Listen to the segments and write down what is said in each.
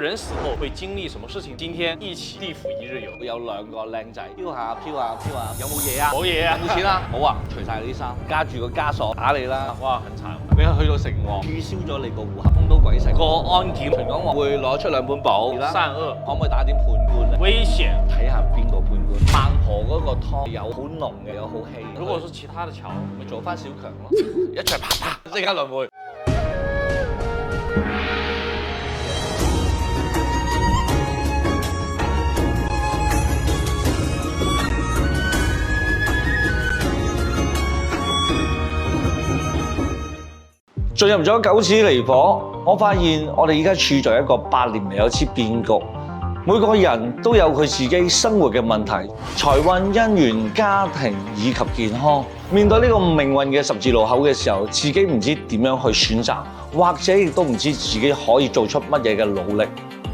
人死後會經歷什麼事情？今天一起地府一日遊。有兩個靚仔飄下飄下飄下，有冇嘢啊？冇嘢啊！有冇錢啊？冇啊！除晒你啲衫，加住個枷鎖打你啦！哇，很慘！俾佢去到城隍，註銷咗你個戶口，封到鬼城。個安檢巡講話會攞出兩本簿，善惡可唔可以打點判官？危險！睇下邊個判官。孟婆嗰個湯有好濃嘅，有好稀。如果是其他的橋，咪做翻小強咯，一齊啪啪即刻輪迴。進入咗九齒離火，我發現我哋而家處在一個百年未有之變局。每個人都有佢自己生活嘅問題，財運、姻緣、家庭以及健康。面對呢個命運嘅十字路口嘅時候，自己唔知點樣去選擇，或者亦都唔知自己可以做出乜嘢嘅努力。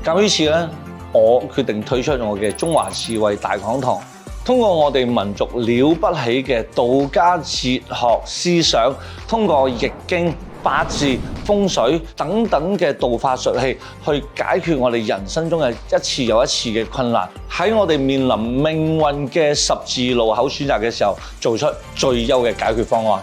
鑑於此咧，我決定推出我嘅中華智慧大講堂，通過我哋民族了不起嘅道家哲學思想，通過易經、八字、風水等等嘅道法術器，去解決我哋人生中嘅一次又一次嘅困難。喺我哋面臨命運嘅十字路口選擇嘅時候，做出最優嘅解決方案。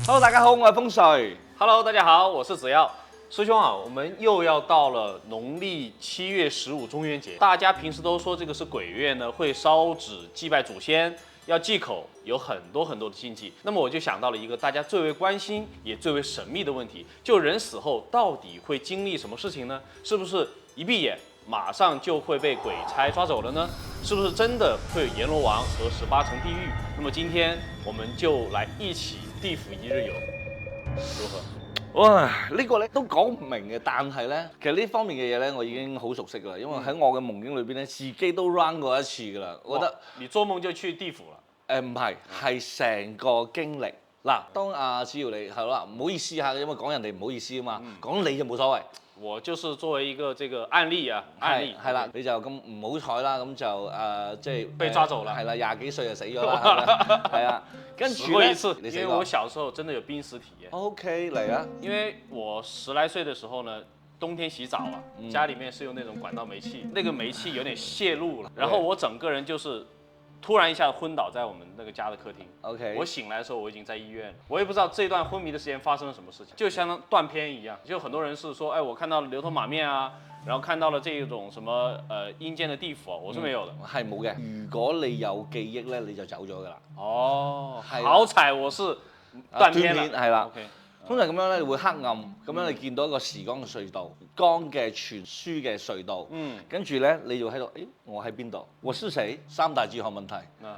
Hello， 大家好，我係風水。Hello， 大家好，我是子耀。師兄啊，我們又要到了農曆7月15中元節。大家平時都說這個是鬼月呢，會燒紙祭拜祖先，要忌口，有很多的禁忌。那麼我就想到了一個大家最為關心也最為神秘的問題，就人死後到底會經歷什麼事情呢？是不是一閉眼馬上就會被鬼差抓走了呢？是不是真的會有閻羅王和18層地獄？那麼今天我們就來一起地府一日遊，如何？哇！呢個咧都講唔明嘅，但係咧，其實呢方面嘅嘢咧，我已經好熟悉㗎啦，因為喺我嘅夢境裏邊咧，自己都 run 過一次㗎啦。我覺得你做夢就去地府啦？唔係，係成個經歷。嗱，當阿子耀你係啦，唔好意思嚇，因為講人哋唔好意思啊嘛，講你就冇所謂。我就是作為一個這個案例啊，案例係啦，你就咁唔好彩啦，咁就即係被抓走啦，係啦，20幾歲就死咗啦，係啊，跟住咧，因為我小時候真的有瀕死體驗。OK， 嚟啊！因為我10來歲的時候呢，冬天洗澡啊，家裡面是用那種管道煤氣，那個煤氣有點泄露了，然後我整個人就是突然一下昏倒在我們那個家的客廳。OK， 我醒來的時候我已經在醫院，我也不知道這段昏迷的時間發生了什麼事情，就相當斷片一樣。就很多人是說，哎，我看到了牛頭馬面啊，然後看到了這種什麼陰間的地府啊，我是沒有的。係冇嘅。如果你有記憶咧，你就走咗㗎啦。哦，好彩我是斷片啦，係啦。OK。通常咁樣咧會黑暗，咁樣你見到一個時光嘅隧道，光嘅傳輸嘅隧道，跟住咧你就喺度，誒我喺邊度？我是誰？三大哲學問題，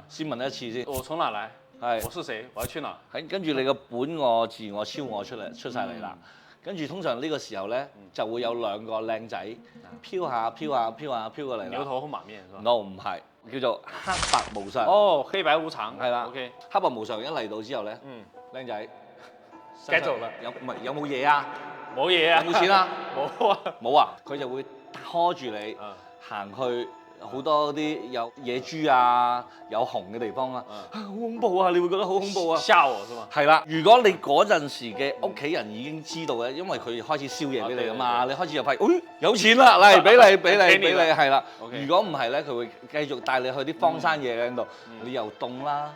先問一次先。我從哪來？係。我是誰？我要去哪？跟住你個本我、自我、超我出晒嚟啦。跟住通常呢個時候咧就會有兩個靚仔飄下飄下飄下飄過嚟啦。牛頭馬面是吧 ？No， 唔係，叫做黑白無常。哦，黑白無常。係啦。OK。黑白無常一嚟到之後咧，靚仔。繼續啦，有冇嘢啊？冇嘢啊！有冇錢啊？冇啊！冇啊！佢就會拖住你行去好多啲有野豬啊、有熊嘅地方啊，好恐怖啊！你會覺得好恐怖啊！嚇我是嘛？係啦，如果你嗰陣時嘅屋企人已經知道嘅，因為佢開始燒嘢俾你啊嘛，你開始就發現，有錢啦，嚟俾你，係啦。如果唔係咧，佢會繼續帶你去啲荒山野嶺度，你又凍啦。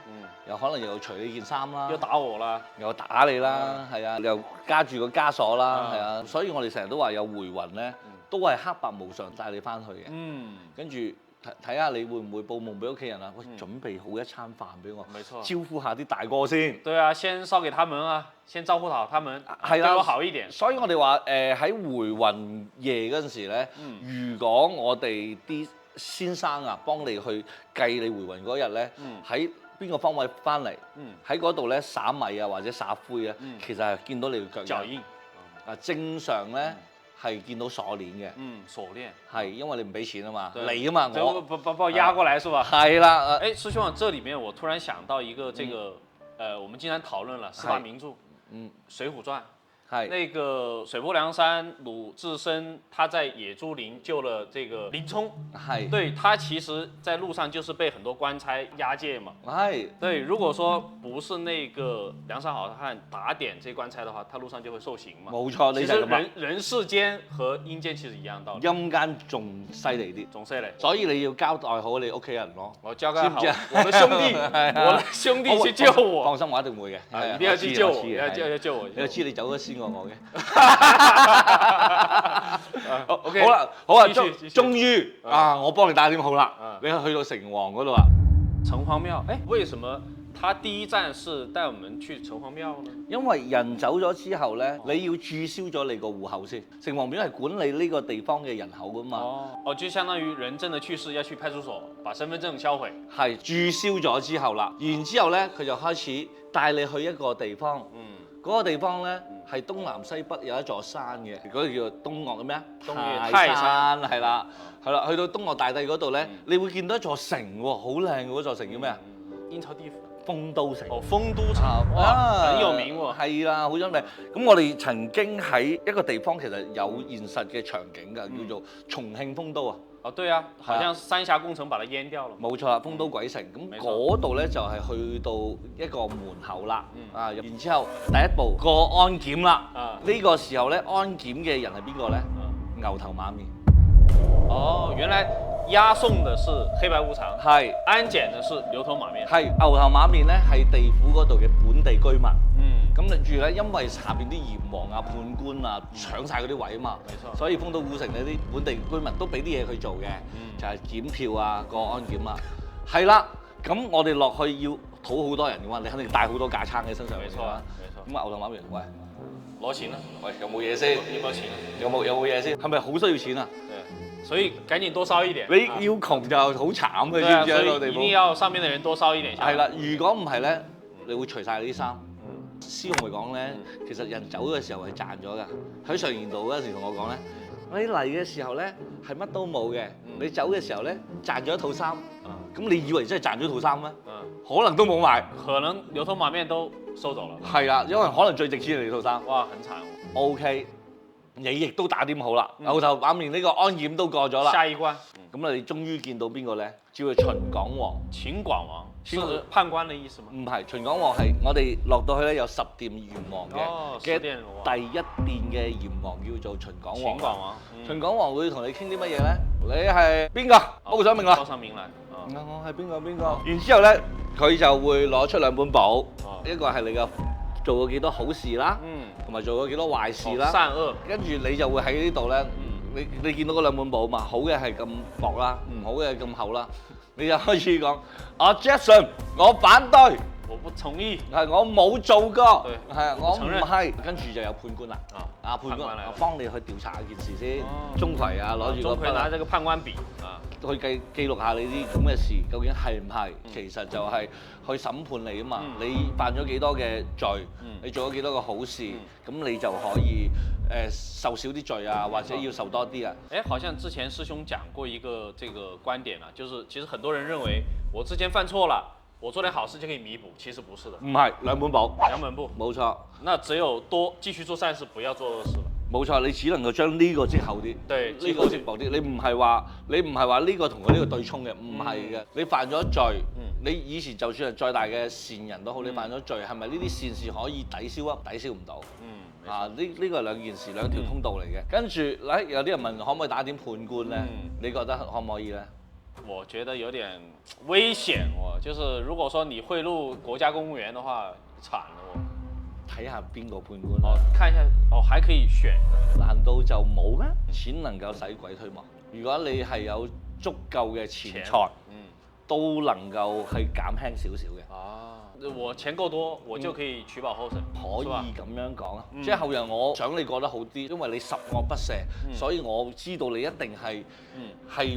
又可能又除你件衫啦，又打我啦，又打你啦，係啊，又加住個枷鎖啦，係啊，所以我哋成日都話有回魂咧，都係黑白無常帶你翻去嘅。跟住睇下你會唔會報夢俾屋企人啊？喂，準備好一餐飯俾我，招呼下啲大哥先。對啊，先燒給他們啊，先招呼好他們，係對我好一點。所以我哋話喺回魂夜嗰陣時咧，如果我哋啲先生啊幫你去計你回魂嗰日咧，喺邊個方位翻嚟？喺嗰度咧灑米啊，或者灑灰啊，其實係見到你嘅腳印。正常咧係見到鎖鏈嘅。鎖鏈。係因為你唔俾錢啊嘛，你啊嘛，把我壓過來是吧？係啦。哎，師兄啊，這裡面我突然想到一個這個，我們經常討論了4大名著，《水滸傳》。那个水泊梁山鲁智深他在野猪林救了这个林冲，对他其实在路上就是被很多官差押解嘛，对，如果说不是那个梁山好汉打點這官差的話，他路上就會受刑嘛。冇錯，其實人世間和陰間其實一樣道理。陰間仲犀利啲，仲犀利。所以你要交代好你屋企人咯。我交代好我的兄弟，我的兄弟去救我。放心，我一定會嘅。一定要去救我，要救我。你就知你走咗先過我嘅。OK， 好啦，好啊，終於啊，我幫你打點好啦，你去到城隍嗰度啦。城隍廟，為什麼他第一站是帶我們去城隍廟呢？因為人走咗之後咧，你要註銷咗你個戶口先。城隍廟係管理呢個地方嘅人口噶嘛。就相當於人真的去世要去派出所把身份證銷毀。係註銷咗之後啦，然之後咧佢就開始帶你去一個地方。嗰個地方咧係東南西北有一座山嘅，嗰個叫做東嶽嘅咩啊？泰山係啦，係啦，去到東嶽大帝嗰度咧，你會見到一座城喎，好靚嘅嗰座城叫咩啊？陰曹地府。豐都城。豐都城，哇，很有名喎。係啦，好出名。咁我哋曾經喺一個地方其實有現實嘅場景㗎，叫做重慶豐都啊。對啊，好像三峽工程把它淹掉了。冇錯啦，豐都鬼城。咁嗰度咧就係去到一個門口啦。然之後第一步過安檢啦。呢個時候咧，安檢嘅人係邊個咧？牛頭馬面。原來押送的是黑白無常，安檢的是牛頭馬面。牛頭馬面咧係地府嗰度嘅本地居民。咁跟住咧，因為下邊啲閻王啊、判官啊搶晒嗰啲位啊嘛，所以豐都古城呢啲本地居民都俾啲嘢佢做嘅，就係檢票啊、過安檢啊。係啦，咁我哋落去要討好多人嘅嘛，你肯定帶好多架撐喺身上嚟啦。咁牛頭馬面，喂，攞錢啦！喂，有冇嘢先？要冇錢？有冇嘢先？係咪好需要錢啊？所以趕緊多燒一點。你要窮就好慘嘅，知唔知喺個地方？一定要上面嘅人多燒一點。係啦，如果唔係咧，你會除晒你啲衫。師兄咪講咧，其實人走嘅時候係賺咗㗎。喺上賢道嗰陣時同我講咧，你嚟嘅時候咧係乜都冇嘅，你走嘅時候咧賺咗一套衫。咁你以為真係賺咗套衫咩？可能都冇埋。可能牛頭馬面都收走了。係啊，因為可能最值錢係你套衫。哇，很慘。OK， 你亦都打點好啦，牛頭馬面呢個安檢都過咗啦。下一關。咁你終於見到邊個咧？叫做秦廣王。秦廣王。是判官的意思嗎？唔係，秦廣王係我哋落到去咧有10殿閻王嘅第一殿嘅閻王叫做秦廣王。秦廣王，秦廣王會同你傾啲乜嘢咧？你係邊個？報上名啦。報上名嚟。我係邊個？然之後咧，佢就會攞出2本簿，一個係你嘅做過幾多好事啦，同埋做過幾多壞事啦。善惡。跟住你就會喺呢度咧，你見到嗰2本簿嘛，好嘅係咁薄啦，唔好嘅咁厚啦。你就開始講，Jackson， 我反對，我不同意，係我冇做過，係我唔係，跟住就有判官啦，判官嚟幫你去調查一件事先，鐘馗啊攞住個筆，拿這個判官筆去記錄下你啲咁嘅事，究竟係唔係？其實就係去審判你啊嘛，你犯咗幾多嘅罪，你做咗幾多個好事，咁你就可以受少啲罪啊，或者要受多啲啊。好像之前師兄講過一個這個觀點啊，就是其實很多人認為我之前犯錯了，我做點好事就可以彌補，其實不是的。唔係2本簿，2本簿，冇錯。那只有繼續做善事，不要做惡事了。冇錯，你只能夠將呢個積厚啲，呢個積薄啲。你唔係話呢個同佢呢個對沖嘅，唔係嘅。你犯咗罪，你以前就算係再大嘅善人都好，你犯咗罪，係咪呢啲善事可以抵消啊？抵消唔到。呢個係2件事，2條通道嚟嘅。跟住有啲人問可唔可以打點判官咧？你覺得可唔可以咧？我覺得有點危險喎，就是如果說你賄賂國家公務員的話，慘了喎。睇下邊個判官看一下還可以選，難道就冇咩？錢能夠使鬼推磨。如果你係有足夠嘅錢財，都能夠係減輕少少嘅。我錢夠多，我就可以取保候審。可以咁樣講啊，即係後人我想你過得好啲，因為你十惡不赦，所以我知道你一定係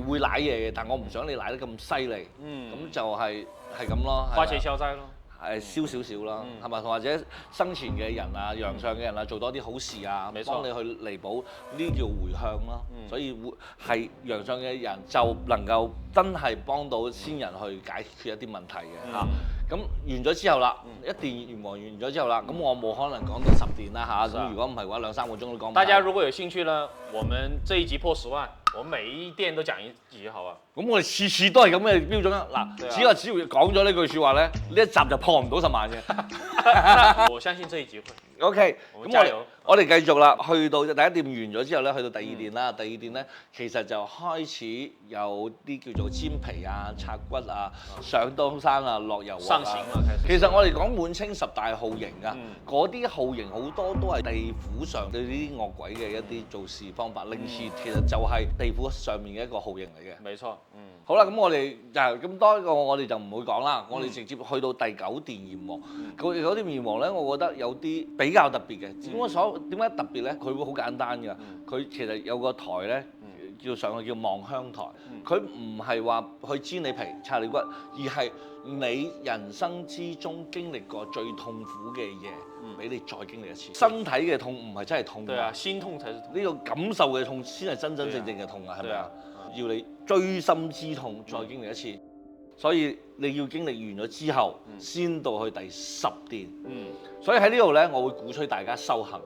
會舐嘢嘅，但我唔想你舐得咁犀利，咁就係咁咯。花錢消災咯。燒少少啦，係咪？或者生前嘅人啊、陽上嘅人啊，做多啲好事啊，幫你去彌補，呢叫回向咯。所以係陽上嘅人就能夠真係幫到先人去解決一啲問題嘅嚇。咁完咗之後啦，一殿閻王完咗之後啦，咁我冇可能講到10殿啦嚇。咁如果唔係嘅話，2、3個鐘都講唔晒。大家如果有興趣呢，我們這一集破10萬，我們每一殿都講一集，好啊。咁我哋次次都係咁嘅標準啊！嗱，只要講咗呢句説話咧，呢一集就破唔到10萬嘅。我相信這一集會。OK，咁我哋繼續啦，去到第一殿完咗之後咧，去到第二殿啦。第二殿咧，其實就開始有啲叫做煎皮啊、拆骨啊、上刀山啊、落油鑊上刑啊，其實我哋講滿清10大酷刑啊，嗰啲酷刑好多都係地府上對呢啲惡鬼嘅一啲做事方法，令其實就係地府上面嘅一個酷刑嚟嘅。沒錯，好啦，咁我哋就咁多一個，我哋就唔會講啦。我哋直接去到第9殿閻王。嗰啲閻王咧，我覺得有啲比較特別嘅。點解特別咧？佢會好簡單㗎。佢其實有個台咧，叫上去叫望鄉台。佢唔係話去煎你皮、拆你骨，而係你人生之中經歷過最痛苦嘅嘢，俾你再經歷一次。身體嘅痛唔係真係痛。對啊，心痛才是痛。呢個感受嘅痛先係真真正正嘅痛啊，係咪啊？要你錐心之痛再經歷一次，所以你要經歷完咗之後，先到去第10殿。所以喺呢度咧，我會鼓吹大家修行。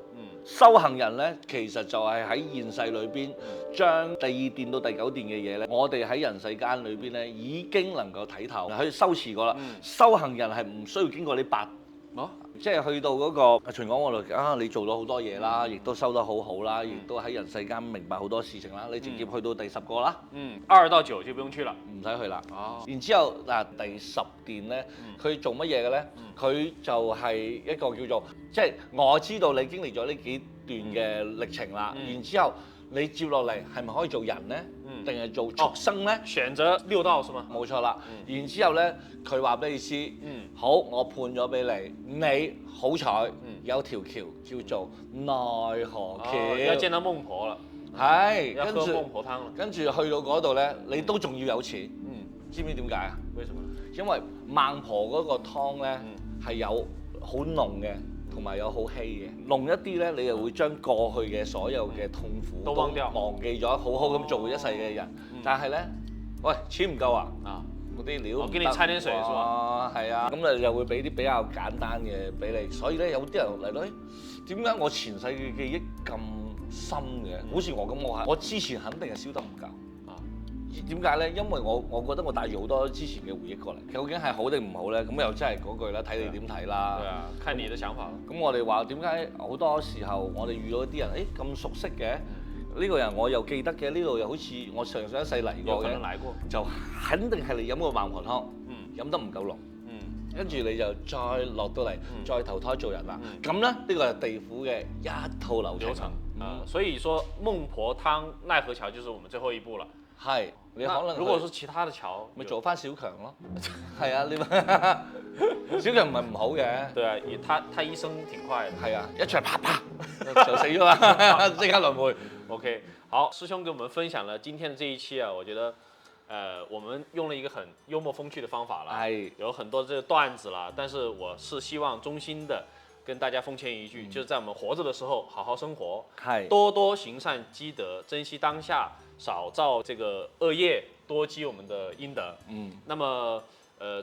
修行人咧，其實就係喺現世裏邊，將第2殿到第9殿嘅嘢咧，我哋喺人世間裏邊咧已經能夠睇透，去修持過啦。修行人係唔需要經過呢8。即係去到嗰個秦講嗰度啊，你做咗好多嘢啦，亦都修得好好啦，亦都喺人世間明白好多事情啦。你直接去到第10個啦，2到9就不用去了，唔使去啦。然之後嗱，第10殿咧，佢做乜嘢嘅咧？佢就係一個叫做，即係我知道你經歷咗呢幾段嘅歷程啦。然之後你接落嚟係咪可以做人咧？定係做畜生咧？選擇6道是嗎？冇錯啦。然之後咧，佢話俾你知，好，我判咗俾你，你好彩有條橋叫做奈何橋，要見到孟婆啦，係，要喝孟婆湯啦。跟住去到嗰度咧，你都仲要有錢，知唔知點解啊？為什麼？因為孟婆嗰個湯咧係有好濃嘅。同埋有好稀嘅，濃一啲咧，你就會將過去嘅所有嘅痛苦都忘記咗，好好咁做一世嘅人。但係咧，喂，錢唔夠啊！嗰啲料，我給你摻點水，係嘛？係啊，咁你就會俾啲比較簡單嘅俾你。所以咧，有啲人嚟到，點解我前世嘅記憶咁深嘅？好似我咁，我之前肯定係燒得唔夠。點解咧？因為我覺得我帶住好多之前嘅回憶過嚟，究竟係好定唔好咧？咁又真係嗰句啦，睇你點睇啦。對啊，看你的想法。咁我哋話點解好多時候我哋遇到啲人，咁熟悉嘅呢個人我又記得嘅，呢度又好似我上一世嚟過嘅，就肯定係你飲過孟婆湯，飲得唔夠濃，跟住你就再落到嚟，再投胎做人啦。咁咧呢個係地府嘅一套流程。所以說孟婆湯奈何橋就是我們最後一步了。係。你可能如果是其他的橋，咪做翻小強咯。係啊，小強唔係唔好嘅。對啊，他醫生挺快的。係啊，一出嚟啪啪就死咗啦，即刻輪迴。OK， 好，師兄給我們分享了今天的這一期啊，我覺得，我們用了一個很幽默風趣的方法啦，有很多這個段子啦，但是我是希望衷心的跟大家奉勸一句，就是在我們活着的時候好好生活，多多行善積德，珍惜當下。少造這個惡業，多積我們的陰德。那麼，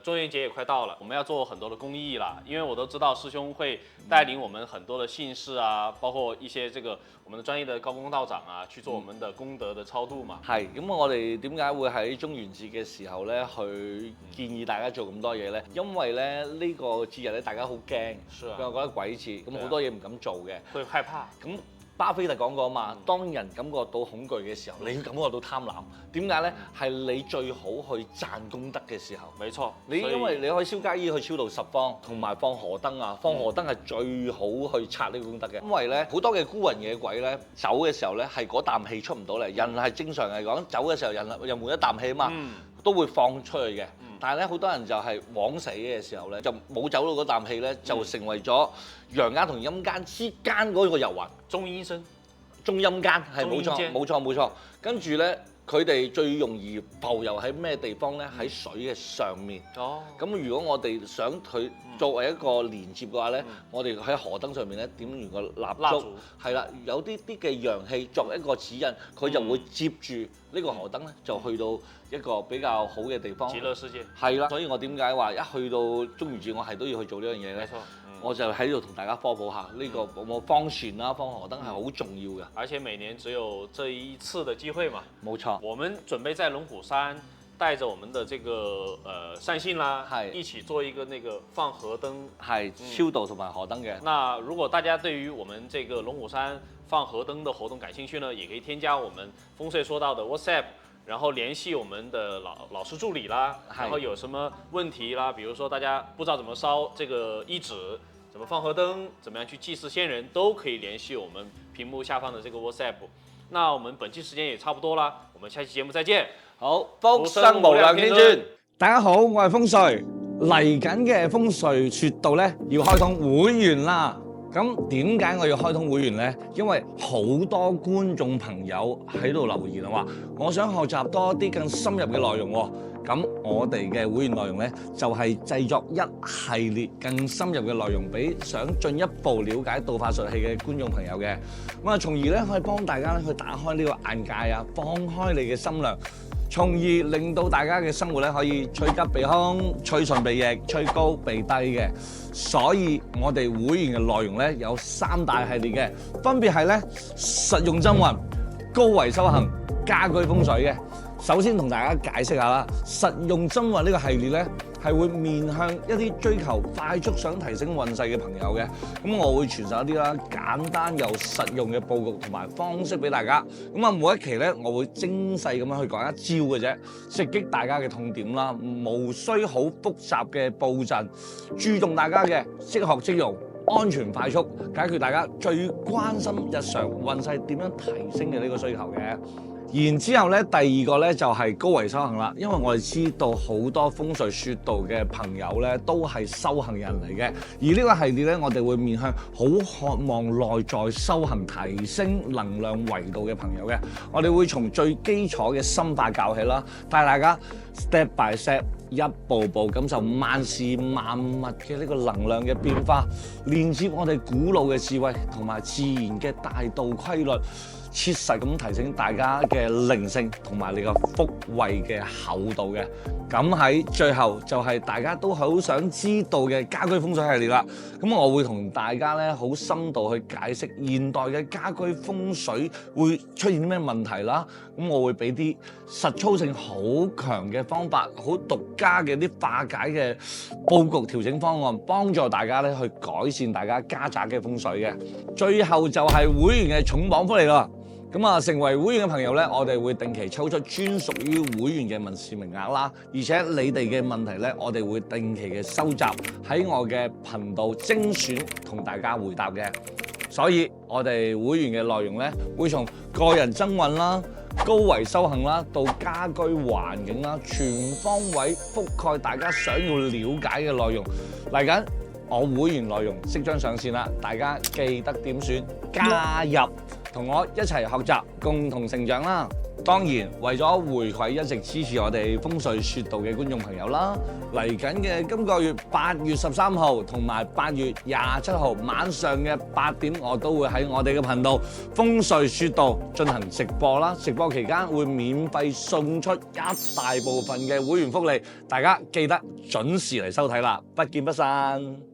中元節也快到了，我們要做很多的公益啦。因為我都知道師兄會帶領我們很多的信士啊，包括一些這個我們的專業的高公道長啊，去做我們的功德的超度嘛。係，咁我哋點解會喺中元節嘅時候咧，去建議大家做咁多嘢咧？因為咧呢個節日咧，大家好驚，佢覺得鬼節，咁好多嘢唔敢做嘅，會害怕。咁巴菲特講過嘛，當人感覺到恐懼嘅時候，你感覺到貪婪。點解咧？係你最好去賺功德嘅時候。沒錯，因為你可以燒街衣去超度十方，同埋放河燈啊！放河燈係最好去拆呢個功德嘅。因為咧好多嘅孤魂野鬼咧走嘅時候咧係嗰啖氣出唔到嚟，人係正常嚟講走嘅時候人又換一啖氣啊嘛，都會放出去嘅。但係咧好多人就係枉死嘅時候咧就冇走到嗰啖氣咧，就成為咗陽間同陰間之間嗰個遊魂。中醫生，中陰間係冇錯。跟住咧，佢哋最容易浮游喺咩地方咧？喺水嘅上面。哦，咁如果我哋想佢作為一個連接嘅話咧，我哋喺河燈上面咧點完個蠟燭，係啦，有啲嘅陽氣作為一個指引，佢就會接住呢個河燈咧，就去到一個比較好嘅地方。極樂世界。係啦，所以我點解話一去到中元節我係都要去做呢樣嘢咧？我就喺度同大家科普下呢個我放船啦、放河燈係好重要嘅。而且每年只有這一次的機會嘛。冇錯。我們準備在龍虎山帶着我們的這個善信啦，一起做一個那個放河燈，係超度同埋河燈嘅。那如果大家對於我們這個龍虎山放河燈的活動感興趣呢，也可以添加我們風水說到的 WhatsApp。然後聯繫我們的老師助理啦，然後有什麼問題啦，比如說大家不知道怎麼燒這個衣紙，怎麼放河燈，怎麼樣去祭祀先人，都可以聯繫我們屏幕下方的這個 WhatsApp。那我們本期時間也差不多啦，我們下期節目再見。好，福生無量天尊。大家好，我係風水。嚟緊嘅風水穴道咧，要開通會員啦。咁點解我要開通會員呢？因為好多觀眾朋友喺度留言話，我想學習多啲更深入嘅內容喎。咁我哋嘅會員內容呢，就係製作一系列更深入嘅內容，俾想進一步了解道法術器嘅觀眾朋友嘅。咁啊，從而咧可以幫大家去打開呢個眼界啊，放開你嘅心量，從而令到大家嘅生活咧可以趨吉避凶、趨順避逆、趨高避低嘅。所以我哋會員嘅內容咧有3大系列嘅，分別係咧實用增運、高維修行、家居風水嘅。首先同大家解釋下啦，實用增運呢個系列咧係會面向一啲追求快速想提升運勢嘅朋友嘅。咁我會傳授一啲啦簡單又實用嘅佈局同埋方式俾大家。咁啊，每一期咧我會精細咁樣去講一招嘅啫，直擊大家嘅痛點啦，無需好複雜嘅佈陣，注重大家嘅即學即用、安全快速，解決大家最關心日常運勢點樣提升嘅呢個需求嘅。然之後咧，第二個咧就係高維修行啦，因為我哋知道好多風水穴道嘅朋友咧都係修行人嚟嘅，而呢個系列咧我哋會面向好渴望內在修行提升能量維度嘅朋友嘅，我哋會從最基礎嘅心法教起啦，帶大家 step by step 一步步感受萬事萬物嘅呢個能量嘅變化，連接我哋古老嘅智慧同埋自然嘅大道規律，切實咁提升大家嘅靈性同埋你個福慧嘅厚度嘅。咁喺最後就係大家都好想知道嘅家居風水系列啦。咁我會同大家咧好深度去解釋現代嘅家居風水會出現啲咩問題啦。咁我會俾啲實操性好強嘅方法，好獨家嘅啲化解嘅佈局調整方案，幫助大家咧去改善大家家宅嘅風水嘅。最後就係會員嘅重磅福利啦。咁啊，成為會員嘅朋友咧，我哋會定期抽出專屬於會員嘅問事名額啦，而且你哋嘅問題咧，我哋會定期嘅收集喺我嘅頻道精選同大家回答嘅。所以我哋會員嘅內容咧，會從個人增運啦、高維修行啦，到家居環境啦，全方位覆蓋大家想要了解嘅內容。嚟緊我會員內容即將上線啦，大家記得點選加入。同我一齊學習，共同成長啦！當然，為咗回饋一直支持我哋風水穴道嘅觀眾朋友啦，嚟緊嘅今個月8月13號同埋8月27號晚上嘅8點，我都會喺我哋嘅頻道風水穴道進行直播啦。直播期間會免費送出一大部分嘅會員福利，大家記得準時嚟收睇啦！不見不散。